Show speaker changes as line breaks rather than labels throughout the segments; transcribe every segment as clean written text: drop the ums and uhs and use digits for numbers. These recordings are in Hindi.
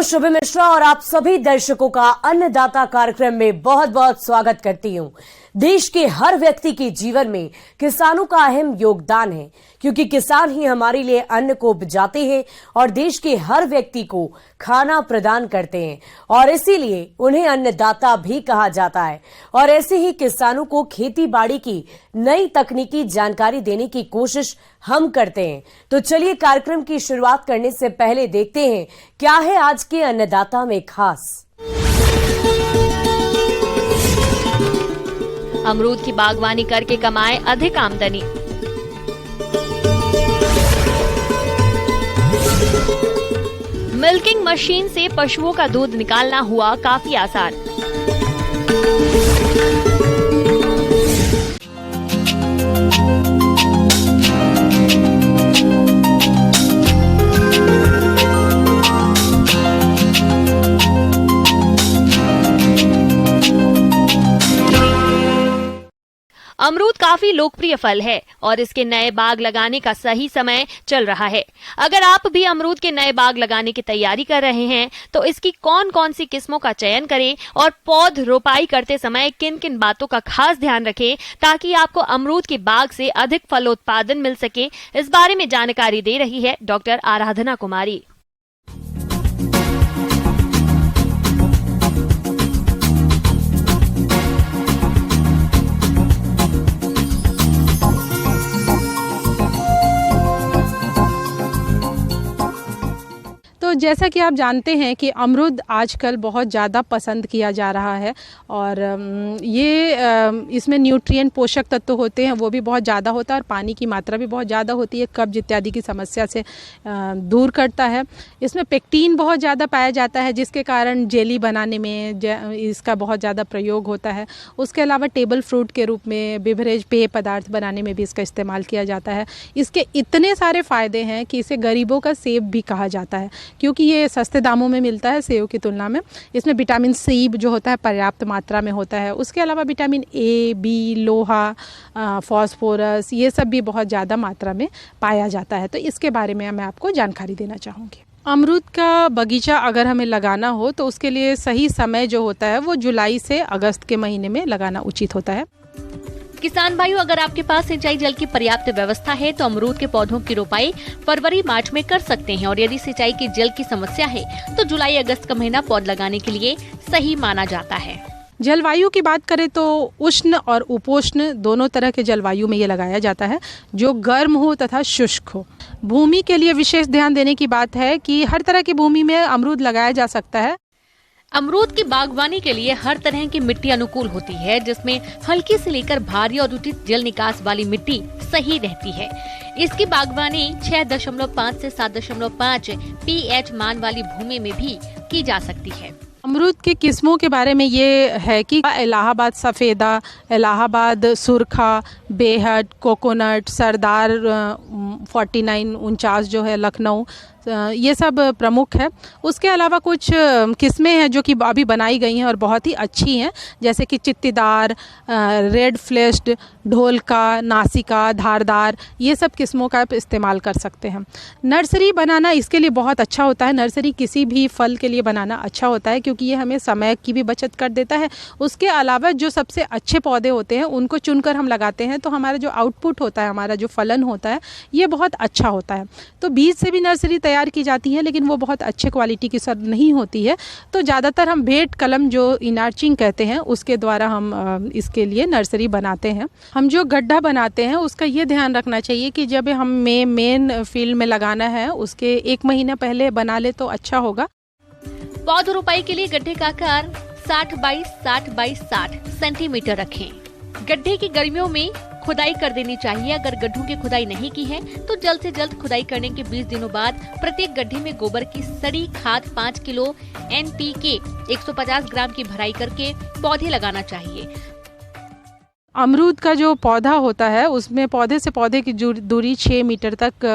शुभ मिश्रा और आप सभी दर्शकों का अन्नदाता कार्यक्रम में बहुत बहुत स्वागत करती हूं। देश के हर व्यक्ति के जीवन में किसानों का अहम योगदान है, क्योंकि किसान ही हमारे लिए अन्न को उपजाते हैं और देश के हर व्यक्ति को खाना प्रदान करते हैं और इसीलिए उन्हें अन्नदाता भी कहा जाता है। और ऐसे ही किसानों को खेती बाड़ी की नई तकनीकी जानकारी देने की कोशिश हम करते हैं। तो चलिए कार्यक्रम की शुरुआत करने से पहले देखते हैं क्या है आज के अन्नदाता में खास।
अमरूद की बागवानी करके कमाए अधिक आमदनी। मिल्किंग मशीन से पशुओं का दूध निकालना हुआ काफी आसान। अमरूद काफी लोकप्रिय फल है और इसके नए बाग लगाने का सही समय चल रहा है। अगर आप भी अमरूद के नए बाग लगाने की तैयारी कर रहे हैं तो इसकी कौन कौन सी किस्मों का चयन करें और पौध रोपाई करते समय किन किन बातों का खास ध्यान रखें ताकि आपको अमरूद के बाग से अधिक फलोत्पादन मिल सके, इस बारे में जानकारी दे रही है डॉक्टर आराधना कुमारी।
तो जैसा कि आप जानते हैं कि अमरूद आजकल बहुत ज़्यादा पसंद किया जा रहा है और इसमें न्यूट्रिएंट पोषक तत्व होते हैं, वो भी बहुत ज़्यादा होता है और पानी की मात्रा भी बहुत ज़्यादा होती है, कब्ज इत्यादि की समस्या से दूर करता है। इसमें पेक्टिन बहुत ज़्यादा पाया जाता है जिसके कारण जेली बनाने में इसका बहुत ज़्यादा प्रयोग होता है। उसके अलावा टेबल फ्रूट के रूप में बिवरेज पेय पदार्थ बनाने में भी इसका इस्तेमाल किया जाता है। इसके इतने सारे फ़ायदे हैं कि इसे गरीबों का सेब भी कहा जाता है, क्योंकि ये सस्ते दामों में मिलता है सेब की तुलना में। इसमें विटामिन सी जो होता है पर्याप्त मात्रा में होता है। उसके अलावा विटामिन ए, बी, लोहा, फास्फोरस, ये सब भी बहुत ज़्यादा मात्रा में पाया जाता है। तो इसके बारे में मैं आपको जानकारी देना चाहूँगी। अमरूद का बगीचा अगर हमें लगाना हो तो उसके लिए सही समय जो होता है वो जुलाई से अगस्त के महीने में लगाना उचित होता है।
किसान भाइयों, अगर आपके पास सिंचाई जल की पर्याप्त व्यवस्था है तो अमरूद के पौधों की रोपाई फरवरी मार्च में कर सकते हैं और यदि सिंचाई की जल की समस्या है तो जुलाई अगस्त का महीना पौध लगाने के लिए सही माना जाता है।
जलवायु की बात करें तो उष्ण और उपोष्ण दोनों तरह के जलवायु में ये लगाया जाता है, जो गर्म हो तथा शुष्क हो। भूमि के लिए विशेष ध्यान देने की बात है कि हर तरह की भूमि में अमरूद लगाया जा सकता है।
अमरूद की बागवानी के लिए हर तरह की मिट्टी अनुकूल होती है, जिसमें हल्की से लेकर भारी और उचित जल निकास वाली मिट्टी सही रहती है। इसकी बागवानी 6.5 से 7.5 pH मान वाली भूमि में भी की जा सकती है।
अमरूद की किस्मों के बारे में ये है कि इलाहाबाद सफ़ेदा, इलाहाबाद सुरखा, बेहद, कोकोनट, सरदार 4949 जो है लखनऊ, ये सब प्रमुख है। उसके अलावा कुछ किस्में हैं जो कि अभी बनाई गई हैं और बहुत ही अच्छी हैं, जैसे कि चित्तीदार, रेड फ्लेश्ड, ढोलका, नासिका, धारदार, ये सब किस्मों का आप इस्तेमाल कर सकते हैं। नर्सरी बनाना इसके लिए बहुत अच्छा होता है। नर्सरी किसी भी फल के लिए बनाना अच्छा होता है क्योंकि ये हमें समय की भी बचत कर देता है। उसके अलावा जो सबसे अच्छे पौधे होते हैं उनको चुनकर हम लगाते हैं तो हमारा जो आउटपुट होता है, हमारा जो फलन होता है, ये बहुत अच्छा होता है। तो बीज से भी नर्सरी तैयार की जाती है लेकिन वो बहुत अच्छे क्वालिटी की सब नहीं होती है। तो ज़्यादातर हम भेंट कलम जो इनार्चिंग कहते हैं उसके द्वारा हम इसके लिए नर्सरी बनाते हैं। हम जो गड्ढा बनाते हैं उसका ये ध्यान रखना चाहिए कि जब हम मेन फील्ड में लगाना है उसके 1 महीना पहले बना ले तो अच्छा होगा।
पौध रोपाई के लिए गड्ढे का आकार 60 बाई 60 बाई 60 सेंटीमीटर रखें। गड्ढे की गर्मियों में खुदाई कर देनी चाहिए। अगर गड्ढों की खुदाई नहीं की है तो जल्द से जल्द खुदाई करने के 20 दिनों बाद प्रत्येक गड्ढे में गोबर की सड़ी खाद 5 किलो NPK 150 ग्राम की भराई करके पौधे लगाना चाहिए।
अमरूद का जो पौधा होता है उसमें पौधे से पौधे की दूरी 6 मीटर तक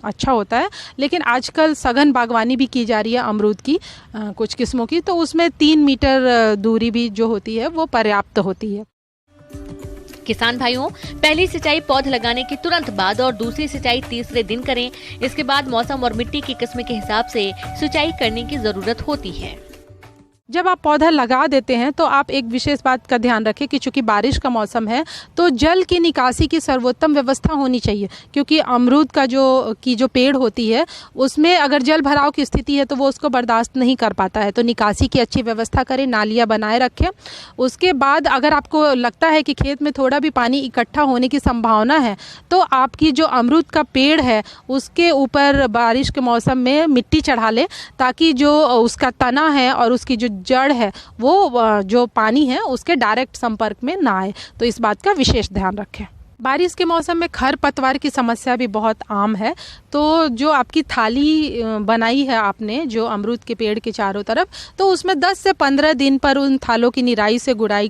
अच्छा होता है, लेकिन आजकल सघन बागवानी भी की जा रही है अमरूद की कुछ किस्मों की, तो उसमें 3 मीटर दूरी भी जो होती है वो पर्याप्त होती है।
किसान भाइयों, पहली सिंचाई पौध लगाने के तुरंत बाद और दूसरी सिंचाई तीसरे दिन करें। इसके बाद मौसम और मिट्टी की किस्म के हिसाब से सिंचाई करने की जरूरत होती है।
जब आप पौधा लगा देते हैं तो आप एक विशेष बात का ध्यान रखें कि चूंकि बारिश का मौसम है तो जल की निकासी की सर्वोत्तम व्यवस्था होनी चाहिए, क्योंकि अमरूद का जो पेड़ होती है उसमें अगर जल भराव की स्थिति है तो वो उसको बर्दाश्त नहीं कर पाता है। तो निकासी की अच्छी व्यवस्था करें, नालियाँ बनाए रखें। उसके बाद अगर आपको लगता है कि खेत में थोड़ा भी पानी इकट्ठा होने की संभावना है तो आपकी जो अमरूद का पेड़ है उसके ऊपर बारिश के मौसम में मिट्टी चढ़ा लें, ताकि जो उसका तना है और उसकी जो जड़ है वो जो पानी है उसके डायरेक्ट संपर्क में ना आए। तो इस बात का विशेष ध्यान रखें। बारिश के मौसम में खरपतवार की समस्या भी बहुत आम है। तो जो आपकी थाली बनाई है आपने जो अमरूद के पेड़ के चारों तरफ, तो उसमें 10 से 15 दिन पर उन थालों की निराई गुड़ाई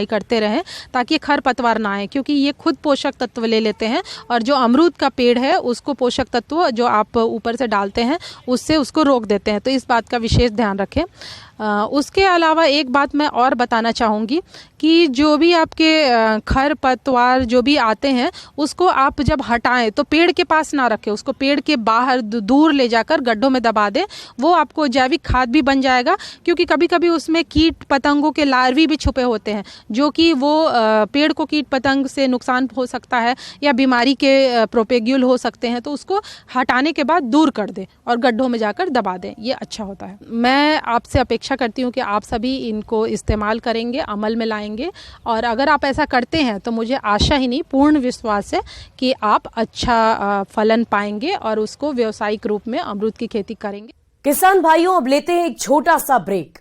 करते रहें, ताकि खरपतवार ना आए, क्योंकि ये खुद पोषक तत्व ले लेते हैं और जो अमरूद का पेड़ है उसको पोषक तत्व जो आप ऊपर से डालते हैं उससे उसको रोक देते हैं। तो इस बात का विशेष ध्यान रखें। उसके अलावा एक बात मैं और बताना चाहूँगी कि जो भी आपके खरपतवार जो भी आते हैं उसको आप जब हटाएं तो पेड़ के पास ना रखें, उसको पेड़ के बाहर दूर ले जाकर गड्ढों में दबा दें। वो आपको जैविक खाद भी बन जाएगा, क्योंकि कभी कभी उसमें कीट पतंगों के लार्वी भी छुपे होते हैं जो कि वो पेड़ को कीट पतंग से नुकसान हो सकता है या बीमारी के प्रोपेग्यूल हो सकते हैं। तो उसको हटाने के बाद दूर कर दें और गड्ढों में जाकर दबा दें, ये अच्छा होता है। मैं आपसे अपेक्षा करती हूँ कि आप सभी इनको इस्तेमाल करेंगे, अमल में लाएंगे, और अगर आप ऐसा करते हैं तो मुझे आशा ही नहीं पूर्ण विश्वास है कि आप अच्छा फलन पाएंगे और उसको व्यावसायिक रूप में अमरूद की खेती करेंगे।
किसान भाइयों, अब लेते हैं एक छोटा सा break.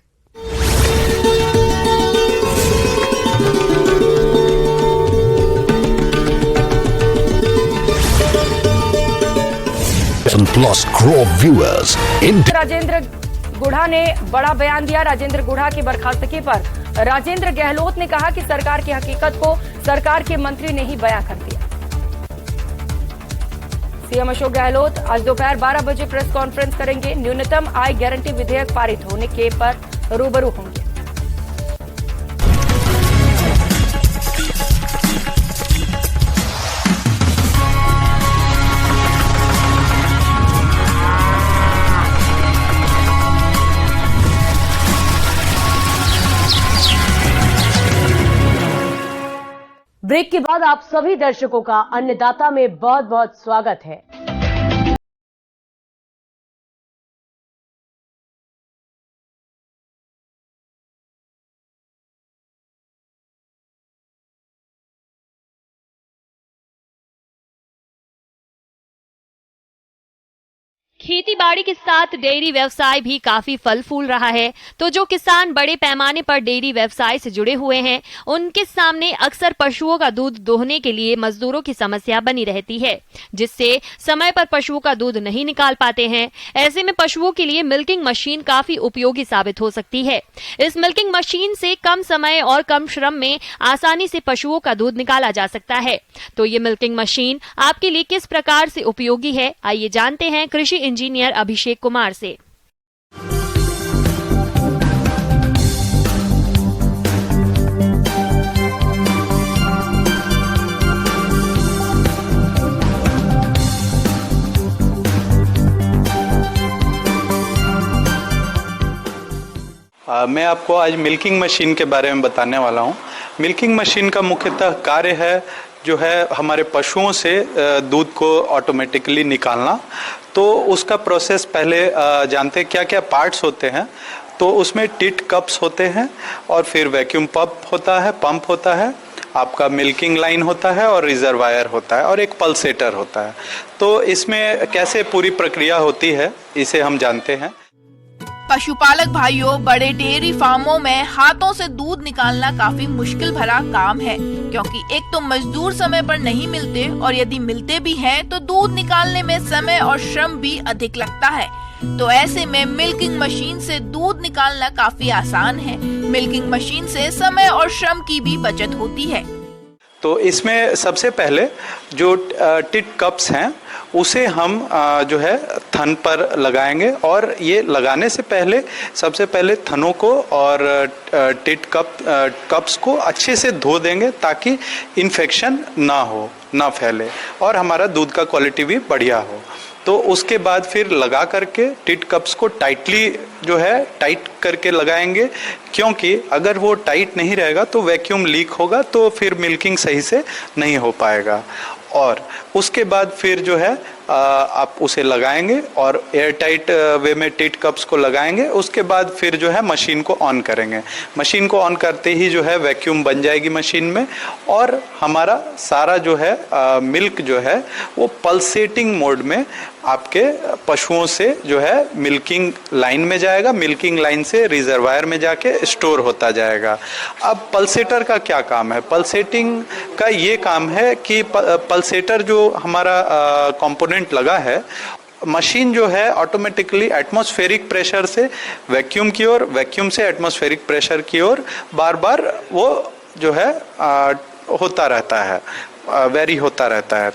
Plus Grove viewers in
Rajendra Gudha ने बड़ा बयान दिया। राजेंद्र गुढ़ा की बर्खास्तगी पर राजेंद्र गहलोत ने कहा कि सरकार की हकीकत को सरकार के मंत्री ने ही बयां कर दिया। सीएम अशोक गहलोत आज दोपहर 12 बजे प्रेस कॉन्फ्रेंस करेंगे। न्यूनतम आय गारंटी विधेयक पारित होने के पर रूबरू होंगे।
ब्रेक के बाद आप सभी दर्शकों का अन्नदाता में बहुत बहुत स्वागत है।
खेती बाड़ी के साथ डेयरी व्यवसाय भी काफी फल फूल रहा है। तो जो किसान बड़े पैमाने पर डेयरी व्यवसाय से जुड़े हुए हैं, उनके सामने अक्सर पशुओं का दूध दोहने के लिए मजदूरों की समस्या बनी रहती है, जिससे समय पर पशुओं का दूध नहीं निकाल पाते हैं। ऐसे में पशुओं के लिए मिल्किंग मशीन काफी उपयोगी साबित हो सकती है। इस मिल्किंग मशीन से कम समय और कम श्रम में आसानी से पशुओं का दूध निकाला जा सकता है। तो ये मिल्किंग मशीन आपके लिए किस प्रकार से उपयोगी है, आइए जानते हैं कृषि इंजीनियर अभिषेक कुमार से।
मैं आपको आज मिल्किंग मशीन के बारे में बताने वाला हूँ। मिल्किंग मशीन का मुख्यतः कार्य है जो है हमारे पशुओं से दूध को ऑटोमेटिकली निकालना। तो उसका प्रोसेस पहले जानते हैं क्या क्या पार्ट्स होते हैं। तो उसमें टिट कप्स होते हैं और फिर वैक्यूम पंप होता है, आपका मिल्किंग लाइन होता है और रिजर्वायर होता है और एक पल्सेटर होता है। तो इसमें कैसे पूरी प्रक्रिया होती है इसे हम जानते हैं।
पशुपालक भाइयों, बड़े डेयरी फार्मों में हाथों से दूध निकालना काफी मुश्किल भरा काम है, क्योंकि एक तो मजदूर समय पर नहीं मिलते और यदि मिलते भी हैं तो दूध निकालने में समय और श्रम भी अधिक लगता है। तो ऐसे में मिल्किंग मशीन से दूध निकालना काफी आसान है। मिल्किंग मशीन से समय और श्रम की भी बचत होती है।
तो इसमें सबसे पहले जो टिट कप्स हैं उसे हम जो है थन पर लगाएंगे। और ये लगाने से पहले सबसे पहले थनों को और टिट कप्स को अच्छे से धो देंगे ताकि इन्फेक्शन ना फैले और हमारा दूध का क्वालिटी भी बढ़िया हो। तो उसके बाद फिर लगा करके टिट कप्स को टाइटली जो है टाइट करके लगाएंगे, क्योंकि अगर वो टाइट नहीं रहेगा तो वैक्यूम लीक होगा, तो फिर मिल्किंग सही से नहीं हो पाएगा। और उसके बाद फिर जो है आप उसे लगाएंगे और एयर टाइट वे में टिट कप्स को लगाएंगे। उसके बाद फिर जो है मशीन को ऑन करेंगे। मशीन को ऑन करते ही जो है वैक्यूम बन जाएगी मशीन में और हमारा सारा जो है मिल्क जो है वो पल्सेटिंग मोड में आपके पशुओं से जो है मिल्किंग लाइन में जाएगा। मिल्किंग लाइन से रिजर्वायर में जाके स्टोर होता जाएगा। अब पल्सेटर का क्या काम है? पल्सेटिंग का ये काम है कि पल्सेटर जो हमारा कंपोनेंट लगा है, मशीन जो है ऑटोमेटिकली एटमॉस्फेरिक प्रेशर से वैक्यूम की ओर, वैक्यूम से एटमॉस्फेरिक प्रेशर की ओर बार बार वो जो है होता रहता है, वेरी होता रहता है।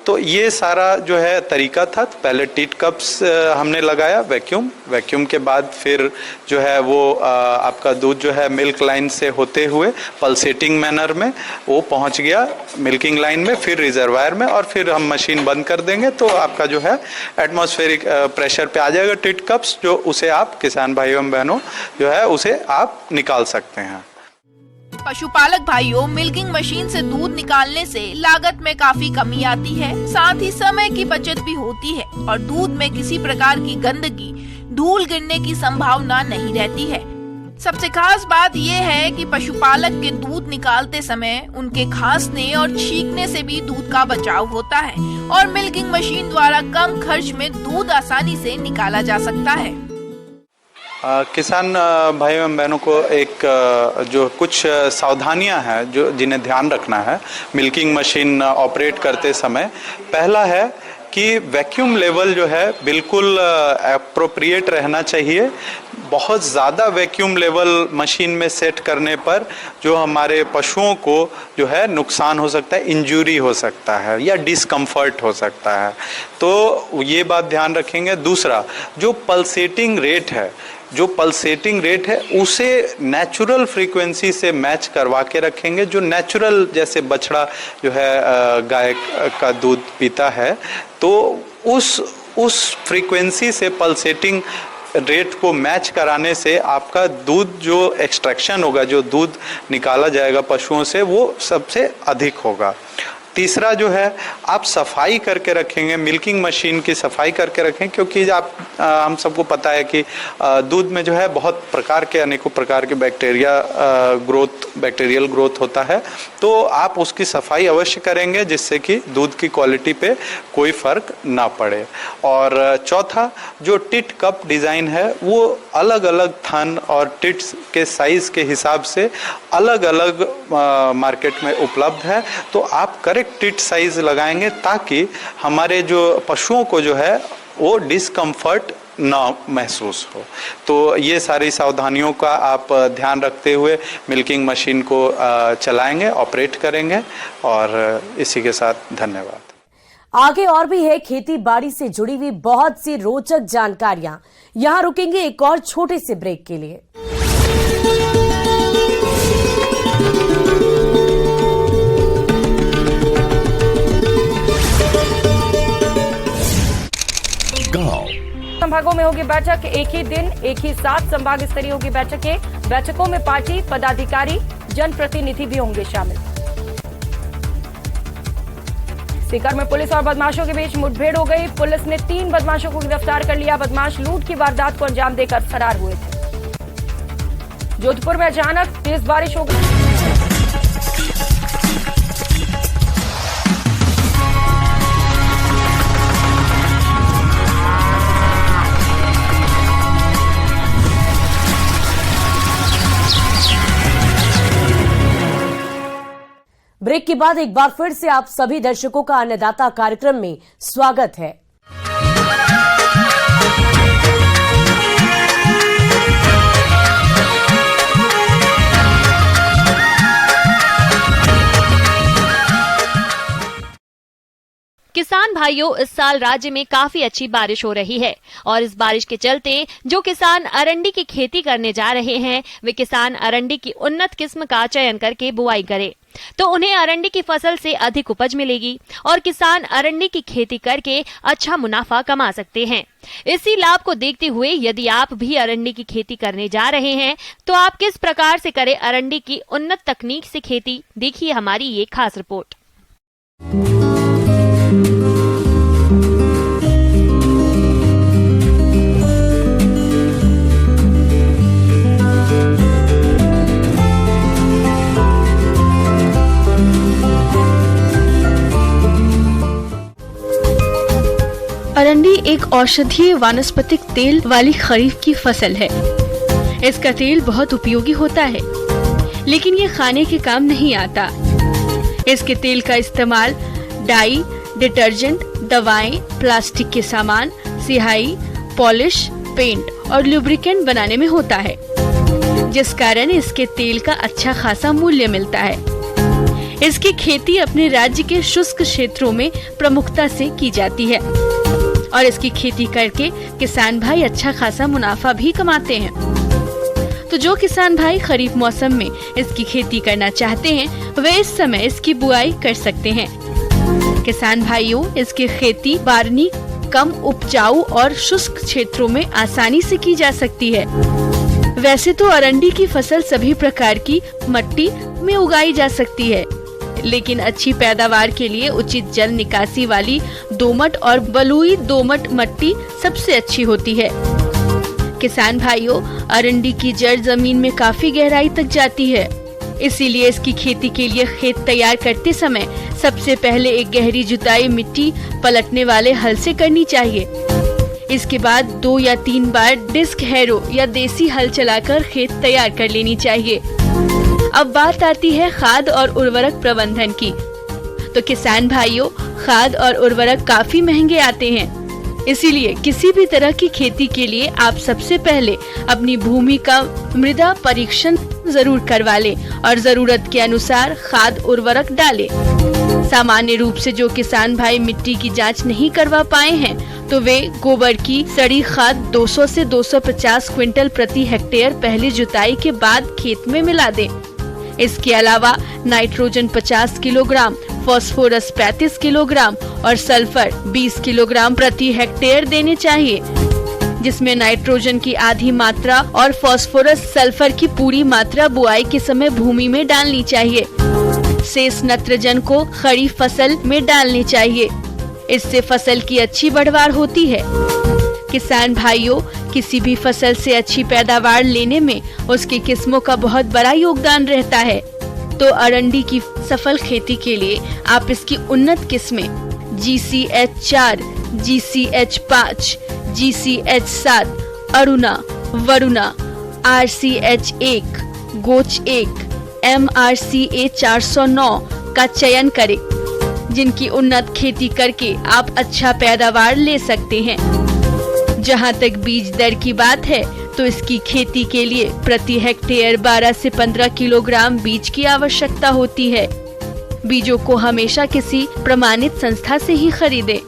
तो ये सारा जो है तरीका था। पहले टिट कप्स हमने लगाया वैक्यूम के बाद फिर जो है वो आपका दूध जो है मिल्क लाइन से होते हुए पल्सेटिंग मैनर में वो पहुंच गया मिल्किंग लाइन में, फिर रिजर्वायर में, और फिर हम मशीन बंद कर देंगे तो आपका जो है एटमॉस्फेरिक प्रेशर पे आ जाएगा टिट कप्स, जो उसे आप किसान भाइयों बहनों जो है उसे आप निकाल सकते हैं।
पशुपालक भाइयों, मिल्किंग मशीन से दूध निकालने से लागत में काफी कमी आती है, साथ ही समय की बचत भी होती है और दूध में किसी प्रकार की गंदगी, धूल गिरने की संभावना नहीं रहती है। सबसे खास बात यह है कि पशुपालक के दूध निकालते समय उनके खांसने और छींकने से भी दूध का बचाव होता है और मिल्किंग मशीन द्वारा कम खर्च में दूध आसानी से निकाला जा सकता है।
किसान भाइयों एवं बहनों को एक जो कुछ सावधानियां हैं जो जिन्हें ध्यान रखना है मिल्किंग मशीन ऑपरेट करते समय। पहला है कि वैक्यूम लेवल जो है बिल्कुल एप्रोप्रिएट रहना चाहिए। बहुत ज़्यादा वैक्यूम लेवल मशीन में सेट करने पर जो हमारे पशुओं को जो है नुकसान हो सकता है, इंजरी हो सकता है या डिस्कम्फर्ट हो सकता है, तो ये बात ध्यान रखेंगे। दूसरा, जो पल्सेटिंग रेट है उसे नेचुरल फ्रीक्वेंसी से मैच करवा के रखेंगे। जो नेचुरल जैसे बछड़ा जो है गाय का दूध पीता है, तो उस फ्रीक्वेंसी से पल्सेटिंग रेट को मैच कराने से आपका दूध जो एक्सट्रैक्शन होगा, जो दूध निकाला जाएगा पशुओं से, वो सबसे अधिक होगा। तीसरा जो है, आप सफाई करके रखेंगे, मिल्किंग मशीन की सफाई करके रखें, क्योंकि हम सबको पता है कि दूध में जो है बहुत प्रकार के अनेकों प्रकार के बैक्टीरियल ग्रोथ होता है, तो आप उसकी सफाई अवश्य करेंगे जिससे कि दूध की क्वालिटी पे कोई फर्क ना पड़े। और चौथा, जो टिट कप डिज़ाइन है वो अलग अलग थन और टिट्स के साइज़ के हिसाब से अलग अलग मार्केट में उपलब्ध है, तो आप करेक्ट टिट साइज लगाएंगे ताकि हमारे जो पशुओं को जो है वो डिस्कम्फर्ट ना महसूस हो। तो ये सारी सावधानियों का आप ध्यान रखते हुए मिल्किंग मशीन को चलाएंगे, ऑपरेट करेंगे। और इसी के साथ धन्यवाद।
आगे और भी है खेती बाड़ी से जुड़ी हुई बहुत सी रोचक जानकारियां। यहां रुकेंगे एक और छोटे से ब्रेक के लिए।
संभागों में होगी बैठक, एक ही दिन एक ही साथ संभाग स्तरीय होगी बैठकों में पार्टी पदाधिकारी, जनप्रतिनिधि भी होंगे शामिल। सीकर में पुलिस और बदमाशों के बीच मुठभेड़ हो गई। पुलिस ने 3 बदमाशों को गिरफ्तार कर लिया। बदमाश लूट की वारदात को अंजाम देकर फरार हुए थे। जोधपुर में अचानक तेज बारिश हो गई।
ब्रेक के बाद एक बार फिर से आप सभी दर्शकों का अन्नदाता कार्यक्रम में स्वागत है।
किसान किसान भाइयों, इस साल राज्य में काफी अच्छी बारिश हो रही है और इस बारिश के चलते जो किसान अरंडी की खेती करने जा रहे हैं वे किसान अरंडी की उन्नत किस्म का चयन करके बुआई करें तो उन्हें अरंडी की फसल से अधिक उपज मिलेगी और किसान अरंडी की खेती करके अच्छा मुनाफा कमा सकते हैं। इसी लाभ को देखते हुए यदि आप भी अरंडी की खेती करने जा रहे हैं तो आप किस प्रकार से करें अरंडी की उन्नत तकनीक से खेती, देखिए हमारी ये खास रिपोर्ट।
अरंडी एक औषधीय वानस्पतिक तेल वाली खरीफ की फसल है। इसका तेल बहुत उपयोगी होता है, लेकिन ये खाने के काम नहीं आता। इसके तेल का इस्तेमाल डाई, डिटर्जेंट, दवाएं, प्लास्टिक के सामान, सिहाई, पॉलिश, पेंट और लुब्रिकेंट बनाने में होता है, जिस कारण इसके तेल का अच्छा खासा मूल्य मिलता है। इसकी खेती अपने राज्य के शुष्क क्षेत्रों में प्रमुखता से की जाती है और इसकी खेती करके किसान भाई अच्छा खासा मुनाफा भी कमाते हैं। तो जो किसान भाई खरीफ मौसम में इसकी खेती करना चाहते हैं वे इस समय इसकी बुआई कर सकते हैं। किसान भाइयों, इसकी खेती बारनी, कम उपजाऊ और शुष्क क्षेत्रों में आसानी से की जा सकती है। वैसे तो अरंडी की फसल सभी प्रकार की मिट्टी में उगाई जा सकती है, लेकिन अच्छी पैदावार के लिए उचित जल निकासी वाली दोमट और बलुई दोमट मिट्टी सबसे अच्छी होती है। किसान भाइयों, अरंडी की जड़ जमीन में काफी गहराई तक जाती है, इसीलिए इसकी खेती के लिए खेत तैयार करते समय सबसे पहले एक गहरी जुताई मिट्टी पलटने वाले हल से करनी चाहिए। इसके बाद 2 या 3 बार डिस्क हैरो या देसी हल चलाकर खेत तैयार कर लेनी चाहिए। अब बात आती है खाद और उर्वरक प्रबंधन की। तो किसान भाइयों, खाद और उर्वरक काफी महंगे आते हैं, इसीलिए किसी भी तरह की खेती के लिए आप सबसे पहले अपनी भूमि का मृदा परीक्षण जरूर करवा लें और जरूरत के अनुसार खाद उर्वरक डालें। सामान्य रूप से जो किसान भाई मिट्टी की जांच नहीं करवा पाए हैं तो वे गोबर की सड़ी खाद 200 से 250 क्विंटल प्रति हेक्टेयर पहली जुताई के बाद खेत में मिला दें। इसके अलावा नाइट्रोजन 50 किलोग्राम, फास्फोरस 35 किलोग्राम और सल्फर 20 किलोग्राम प्रति हेक्टेयर देने चाहिए, जिसमें नाइट्रोजन की आधी मात्रा और फास्फोरस सल्फर की पूरी मात्रा बुआई के समय भूमि में डालनी चाहिए। शेष नाइट्रोजन को खरीफ फसल में डालनी चाहिए, इससे फसल की अच्छी बढ़वार होती है। किसान भाइयों, किसी भी फसल से अच्छी पैदावार लेने में उसकी किस्मों का बहुत बड़ा योगदान रहता है। तो अरंडी की सफल खेती के लिए आप इसकी उन्नत किस्में GCH4, GCH5, GCH7, Aruna, Varuna, RCH1, गोच 1, MRCA 409 का चयन करें, जिनकी उन्नत खेती करके आप अच्छा पैदावार ले सकते हैं। जहां तक बीज दर की बात है तो इसकी खेती के लिए प्रति हेक्टेयर 12 से 15 किलोग्राम बीज की आवश्यकता होती है। बीजों को हमेशा किसी प्रमाणित संस्था से ही खरीदें।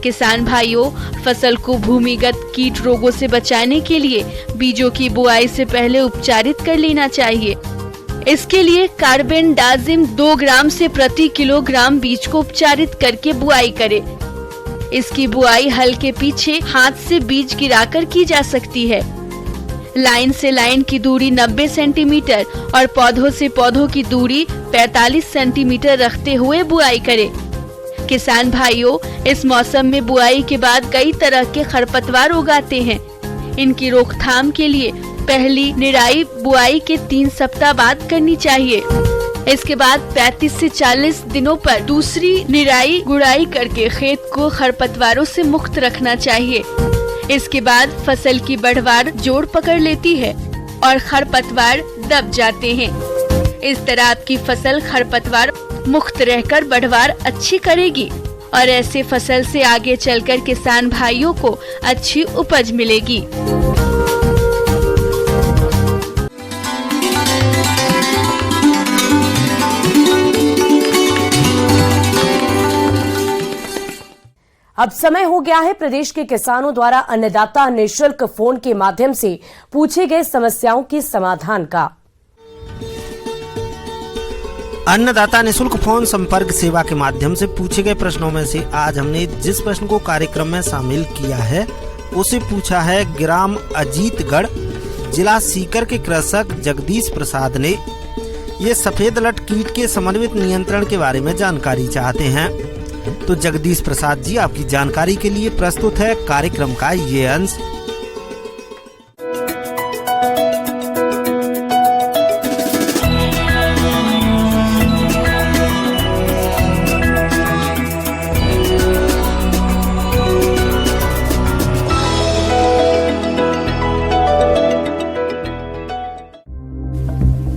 किसान भाइयों, फसल को भूमिगत कीट रोगों से बचाने के लिए बीजों की बुआई से पहले उपचारित कर लेना चाहिए। इसके लिए कार्बेंडाजिम 2 ग्राम से प्रति किलोग्राम बीज को उपचारित करके बुआई करें। इसकी बुआई हल के पीछे हाथ से बीज गिराकर की जा सकती है। लाइन से लाइन की दूरी 90 सेंटीमीटर और पौधों से पौधों की दूरी 45 सेंटीमीटर रखते हुए बुआई करें। किसान भाइयों, इस मौसम में बुआई के बाद कई तरह के खरपतवार उगाते हैं। इनकी रोकथाम के लिए पहली निराई बुआई के 3 सप्ताह बाद करनी चाहिए। इसके बाद 35 से 40 दिनों पर दूसरी निराई गुड़ाई करके खेत को खरपतवारों से मुक्त रखना चाहिए। इसके बाद फसल की बढ़वार जोड़ पकड़ लेती है और खरपतवार दब जाते हैं। इस तरह आपकी फसल खरपतवार मुक्त रहकर बढ़वार अच्छी करेगी और ऐसे फसल से आगे चलकर किसान भाइयों को अच्छी उपज मिलेगी।
अब समय हो गया है प्रदेश के किसानों द्वारा अन्नदाता निःशुल्क फोन के माध्यम से पूछे गए समस्याओं के समाधान का।
अन्नदाता निःशुल्क फोन संपर्क सेवा के माध्यम से पूछे गए प्रश्नों में से आज हमने जिस प्रश्न को कार्यक्रम में शामिल किया है उसे पूछा है ग्राम अजीतगढ़, जिला सीकर के कृषक जगदीश प्रसाद ने। ये सफेद लट कीट के समन्वित नियंत्रण के बारे में जानकारी चाहते हैं। तो जगदीश प्रसाद जी, आपकी जानकारी के लिए प्रस्तुत है कार्यक्रम का ये अंश।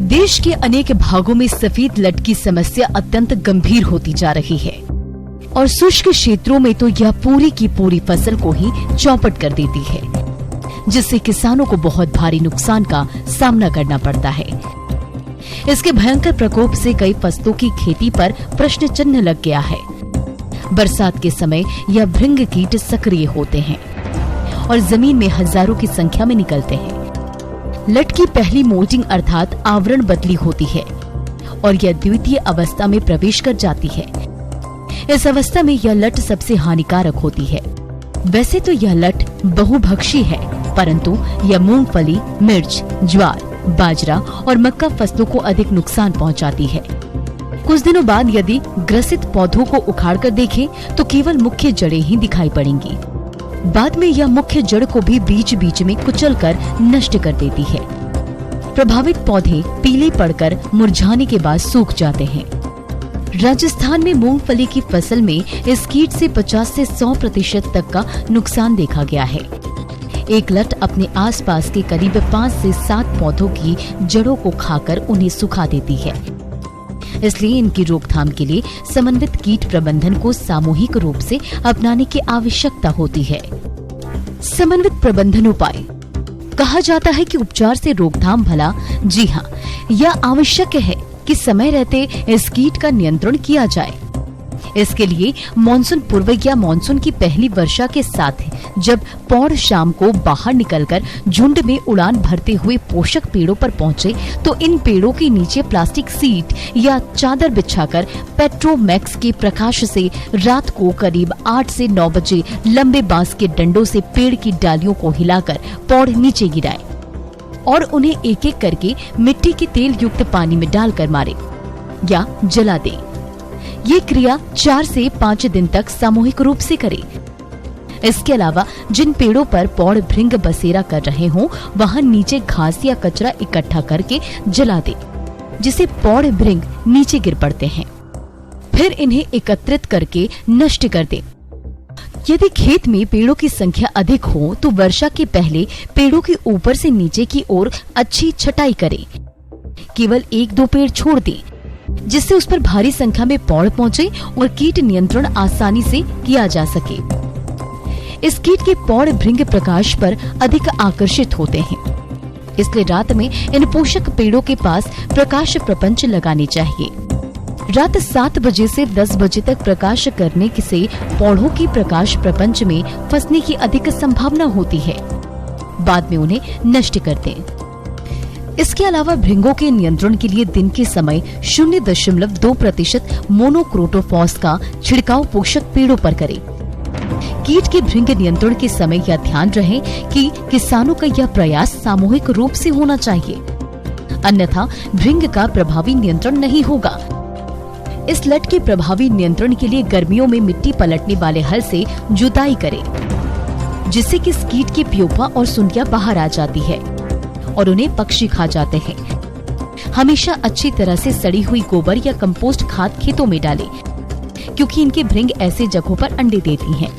देश के अनेक भागों में सफेद लट की समस्या अत्यंत गंभीर होती जा रही है और शुष्क क्षेत्रों में तो यह पूरी की पूरी फसल को ही चौपट कर देती है, जिससे किसानों को बहुत भारी नुकसान का सामना करना पड़ता है। इसके भयंकर प्रकोप से कई फसलों की खेती पर प्रश्न चिन्ह लग गया है। बरसात के समय यह भृंग कीट सक्रिय होते हैं और जमीन में हजारों की संख्या में निकलते हैं। लट की पहली मोल्टिंग अर्थात आवरण बदली होती है और यह द्वितीय अवस्था में प्रवेश कर जाती है। इस अवस्था में यह लट सबसे हानिकारक होती है। वैसे तो यह लट बहुभक्षी है, परंतु यह मूंगफली, मिर्च, ज्वार, बाजरा और मक्का फसलों को अधिक नुकसान पहुंचाती है। कुछ दिनों बाद यदि ग्रसित पौधों को उखाड़कर देखें तो केवल मुख्य जड़ें ही दिखाई पड़ेंगी। बाद में यह मुख्य जड़ को भी बीच बीच में कुचलकर नष्ट कर देती है। प्रभावित पौधे पीले पड़कर मुरझाने के बाद सूख जाते हैं। राजस्थान में मूंगफली की फसल में इस कीट से 50 से 100% तक का नुकसान देखा गया है। एक लट अपने आसपास के करीब 5 से 7 पौधों की जड़ों को खाकर उन्हें सुखा देती है। इसलिए इनकी रोकथाम के लिए समन्वित कीट प्रबंधन को सामूहिक रूप से अपनाने की आवश्यकता होती है। समन्वित प्रबंधन उपाय। कहा जाता है कि उपचार से रोकथाम भला। जी हाँ, यह आवश्यक है कि समय रहते इस कीट का नियंत्रण किया जाए। इसके लिए मानसून पूर्व या मानसून की पहली वर्षा के साथ जब पौड़ शाम को बाहर निकलकर झुंड में उड़ान भरते हुए पोषक पेड़ों पर पहुंचे तो इन पेड़ों के नीचे प्लास्टिक सीट या चादर बिछाकर पेट्रोमैक्स के प्रकाश से रात को करीब 8 से 9 बजे लंबे बांस के डंडों से पेड़ की डालियों को हिलाकर पौड़ नीचे गिराए और उन्हें एक एक करके मिट्टी के तेल युक्त पानी में डालकर मारे या जला दे। ये क्रिया 4 से 5 दिन तक सामूहिक रूप से करें। इसके अलावा जिन पेड़ों पर पौड़ भृंग बसेरा कर रहे हों वहां नीचे घास या कचरा इकट्ठा करके जला दे, जिसे पौड़ भृंग नीचे गिर पड़ते हैं। फिर इन्हें एकत्रित करके नष्ट कर दे। यदि खेत में पेड़ों की संख्या अधिक हो तो वर्षा के पहले पेड़ों के ऊपर से नीचे की ओर अच्छी छटाई करें। केवल 1-2 पेड़ छोड़ दें, जिससे उस पर भारी संख्या में पौड़ पहुंचे और कीट नियंत्रण आसानी से किया जा सके। इस कीट के पौड़ भृंग प्रकाश पर अधिक आकर्षित होते हैं, इसलिए रात में इन पोषक पेड़ों के पास प्रकाश प्रपंच लगाने चाहिए। रात 7 बजे से 10 बजे तक प्रकाश करने से पौधों की प्रकाश प्रपंच में फंसने की अधिक संभावना होती है। बाद में उन्हें नष्ट कर दें। इसके अलावा भृंगों के नियंत्रण के लिए दिन के समय 0.2% मोनोक्रोटोफॉस का छिड़काव पोषक पेड़ों पर करें। कीट के भृंग नियंत्रण के समय यह ध्यान रहे कि किसानों का यह प्रयास सामूहिक रूप से होना चाहिए, अन्यथा भृंग का प्रभावी नियंत्रण नहीं होगा। इस लट के प्रभावी नियंत्रण के लिए गर्मियों में मिट्टी पलटने वाले हल से जुताई करें, जिससे कि इस कीट की प्योपा और सुंडियां बाहर आ जाती है और उन्हें पक्षी खा जाते हैं। हमेशा अच्छी तरह से सड़ी हुई गोबर या कंपोस्ट खाद खेतों में डालें, क्योंकि इनके भृंग ऐसे जगहों पर अंडे देती हैं।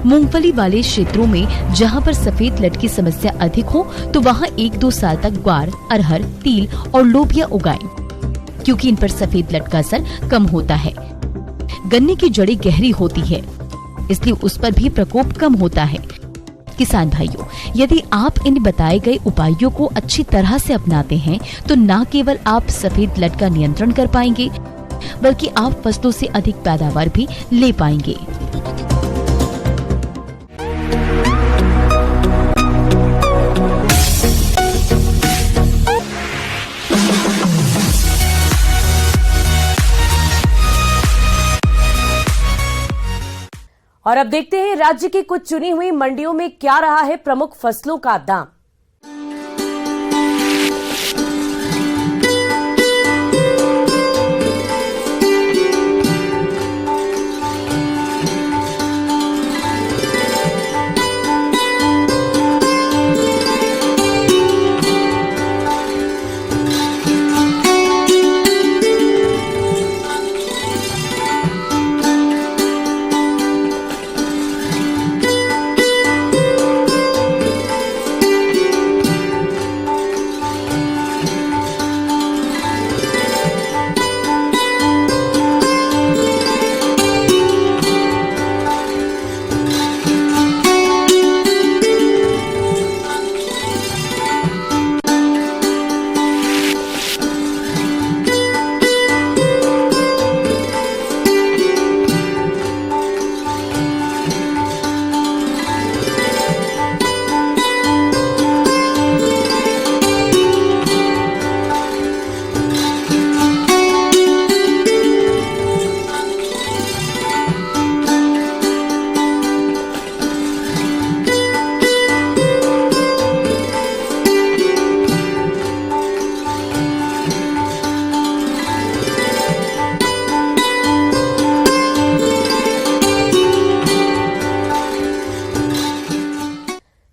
मूंगफली वाले क्षेत्रों में जहां पर सफेद लट की समस्या अधिक हो तो वहां 1-2 साल तक ग्वार, अरहर, तिल और लोबिया उगाएं, क्योंकि इन पर सफेद लट का असर कम होता है। गन्ने की जड़ें गहरी होती है, इसलिए उस पर भी प्रकोप कम होता है। किसान भाइयों, यदि आप इन बताए गए उपायों को अच्छी तरह से अपनाते हैं तो न केवल आप सफेद लट का नियंत्रण कर पाएंगे, बल्कि आप फसलों से अधिक पैदावार भी ले पाएंगे।
और अब देखते हैं राज्य की कुछ चुनी हुई मंडियों में क्या रहा है प्रमुख फसलों का दाम।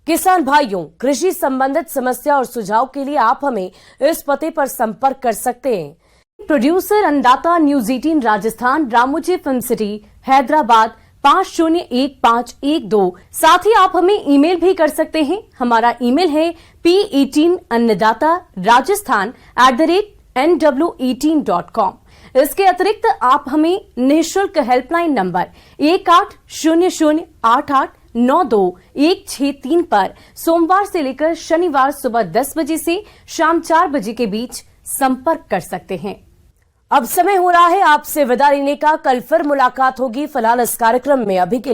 किसान भाइयों, कृषि संबंधित समस्या और सुझाव के लिए आप हमें इस पते पर संपर्क कर सकते हैं। प्रोड्यूसर अन्नदाता news 18 Rajasthan, Ramoji film city, Hyderabad 501512। साथ ही आप हमें ईमेल भी कर सकते हैं। हमारा ईमेल है p18annadatarajasthan@nw18.com। इसके अतिरिक्त आप हमें निःशुल्क हेल्पलाइन नंबर 180088921663 पर सोमवार से लेकर शनिवार सुबह 10 बजे से शाम 4 बजे के बीच संपर्क कर सकते हैं। अब समय हो रहा है आपसे विदा लेने का। कल फिर मुलाकात होगी। फिलहाल इस कार्यक्रम में अभी के